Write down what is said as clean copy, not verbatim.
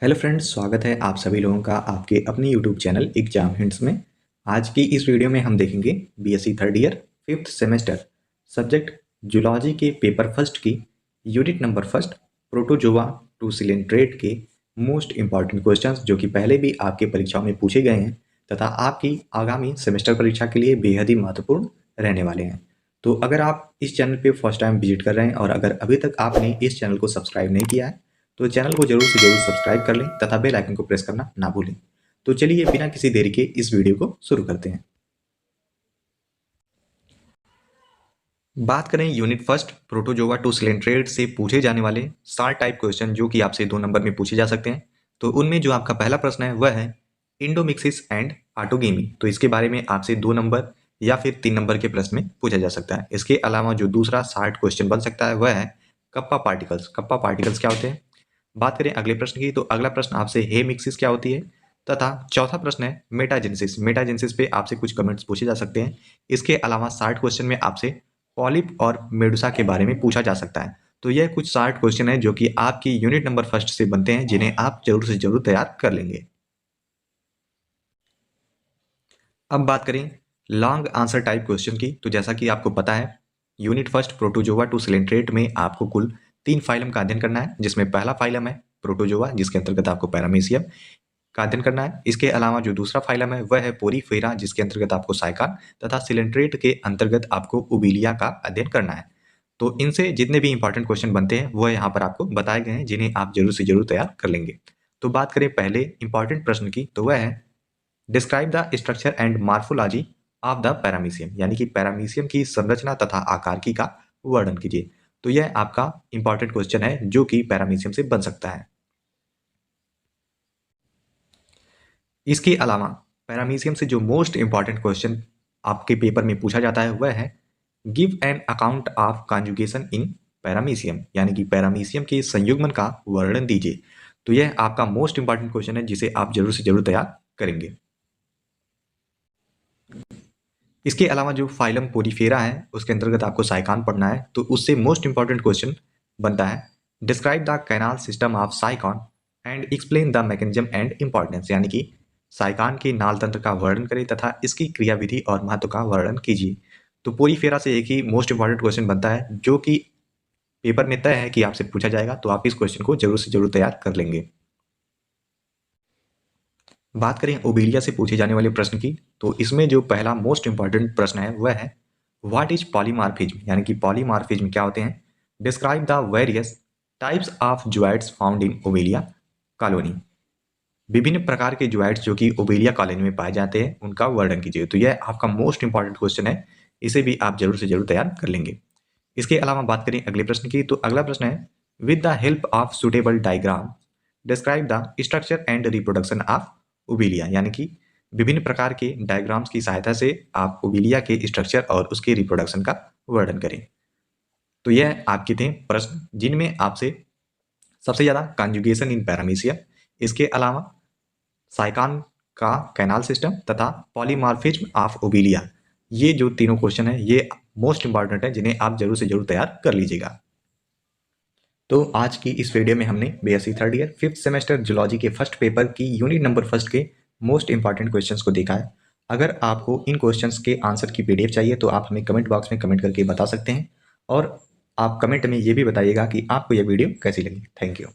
Hello friends, स्वागत है आप सभी लोगों का आपके अपने यूट्यूब चैनल एग्जाम हिंट्स में। आज की इस वीडियो में हम देखेंगे BSc third year fifth semester subject zoology के पेपर फर्स्ट की unit number first protozoa to coelenterate के मोस्ट इंपॉर्टेंट क्वेश्चंस जो कि पहले भी आपके परीक्षाओं में पूछे गए हैं तथा आपकी आगामी सेमेस्टर परीक्षा के लिए बेहद ही महत्वपूर्ण रहने वाले हैं। तो अगर आप इस चैनल पर फर्स्ट टाइम विजिट कर रहे हैं और अगर अभी तक आपने इस चैनल को सब्सक्राइब नहीं किया है तो चैनल को जरूर से जरूर सब्सक्राइब कर लें तथा बेल आइकन को प्रेस करना ना भूलें। तो चलिए बिना किसी देरी के इस वीडियो को शुरू करते हैं। बात करें unit first protozoa to coelenterate से पूछे जाने वाले 60 टाइप क्वेश्चन जो कि आपसे 2 नंबर में पूछे जा सकते हैं। तो उनमें जो आपका पहला प्रश्न है वह है इंडोमिक्सिस एंड ऑटोगेमी। तो इसके बारे में आपसे 2 नंबर या फिर 3 नंबर के प्रश्न में पूछा जा सकता है। इसके अलावा जो दूसरा 60 क्वेश्चन बन सकता है वह है कप्पा पार्टिकल्स। कप्पा पार्टिकल्स क्या होते हैं। बात करें अगले प्रश्न की तो अगला प्रश्न आपसे हेमिक्सिस क्या होती है तथा चौथा प्रश्न है मेटाजेनेसिस। मेटाजेनेसिस पे आपसे कुछ कमेंट्स पूछे जा सकते हैं। इसके अलावा 60 क्वेश्चन में आपसे पॉलिप और मेडुसा के बारे में पूछा जा सकता है। तो यह कुछ 60 क्वेश्चन है जो कि आपकी यूनिट नंबर फर्स्ट से बनते हैं जिन्हें आप जरूर से जरूर तैयार कर लेंगे। अब बात करें लॉन्ग आंसर टाइप क्वेश्चन की तो जैसा कि आपको पता है unit first protozoa to coelenterate में आपको कुल 3 फाइलम का अध्ययन करना है, जिसमें पहला फाइलम है प्रोटोजोआ जिसके अंतर्गत आपको पैरामीशियम का अध्ययन करना है। इसके अलावा जो दूसरा फाइलम है वह है पोरीफेरा जिसके अंतर्गत आपको साइकान तथा सिलेंट्रेट के अंतर्गत आपको उबिलिया का अध्ययन करना है। तो इनसे जितने भी इंपॉर्टेंट क्वेश्चन बनते हैं वह यहाँ पर आपको बताए गए हैं जिन्हें आप जरूर से जरूर तैयार कर लेंगे। तो बात करें पहले इंपॉर्टेंट प्रश्न की तो वह है describe the structure and morphology of the paramecium, यानी कि पैरामीशियम की संरचना तथा आकारकी का वर्णन कीजिए। तो यह आपका इंपॉर्टेंट क्वेश्चन है जो कि पैरामीशियम से बन सकता है। इसके अलावा पैरामीशियम से जो मोस्ट इंपॉर्टेंट क्वेश्चन आपके पेपर में पूछा जाता है वह है give an account of conjugation in paramecium, यानी कि पैरामीशियम के संयुग्मन का वर्णन दीजिए। तो यह आपका मोस्ट इंपॉर्टेंट क्वेश्चन है जिसे आप जरूर से जरूर तैयार करेंगे। इसके अलावा जो फाइलम पोरीफेरा है उसके अंतर्गत आपको साइकान पढ़ना है। तो उससे मोस्ट इंपॉर्टेंट क्वेश्चन बनता है describe the canal system of साइकॉन and explain the mechanism and importance, यानी कि साइकान के नाल तंत्र का वर्णन करें तथा इसकी क्रियाविधि और महत्व का वर्णन कीजिए। तो पोरीफेरा से एक ही मोस्ट इंपॉर्टेंट क्वेश्चन बनता है जो कि पेपर में तय है कि आपसे पूछा जाएगा। तो आप इस क्वेश्चन को जरूर से जरूर तैयार कर लेंगे। बात करें ओबेलिया से पूछे जाने वाले प्रश्न की तो इसमें जो पहला मोस्ट इंपॉर्टेंट प्रश्न है वह है व्हाट इज पॉलीमॉर्फिज्म, यानी कि पॉलीमॉर्फिज्म क्या होते हैं। Describe the various types of zooids found in Obelia colony. विभिन्न प्रकार के ज्वाइड्स जो कि ओबेलिया कॉलोनी में पाए जाते हैं उनका वर्णन कीजिए। तो यह आपका मोस्ट इंपॉर्टेंट क्वेश्चन है, इसे भी आप जरूर से जरूर तैयार कर लेंगे। इसके अलावा बात करें अगले प्रश्न की तो अगला प्रश्न है with the help of suitable diagram describe the structure and reproduction of Obelia, यानी कि विभिन्न प्रकार के डायग्राम्स की सहायता से आप ओबेलिया के स्ट्रक्चर और उसके रिप्रोडक्शन का वर्णन करें। तो यह आपके थे प्रश्न जिनमें आपसे सबसे ज़्यादा कॉन्जुगेशन इन पैरामीशियम, इसके अलावा साइकान का कैनाल सिस्टम तथा पॉलीमॉर्फिज्म ऑफ ओबेलिया, ये जो तीनों क्वेश्चन है ये मोस्ट इंपॉर्टेंट है जिन्हें आप जरूर से जरूर तैयार कर लीजिएगा। तो आज की इस वीडियो में हमने BSc third year fifth semester zoology के फर्स्ट पेपर की यूनिट नंबर फर्स्ट के मोस्ट इंपॉर्टेंट क्वेश्चंस को देखा है। अगर आपको इन क्वेश्चंस के आंसर की पीडीएफ चाहिए तो आप हमें कमेंट बॉक्स में कमेंट करके बता सकते हैं और आप कमेंट में ये भी बताइएगा कि आपको यह वीडियो कैसी लगी। Thank you.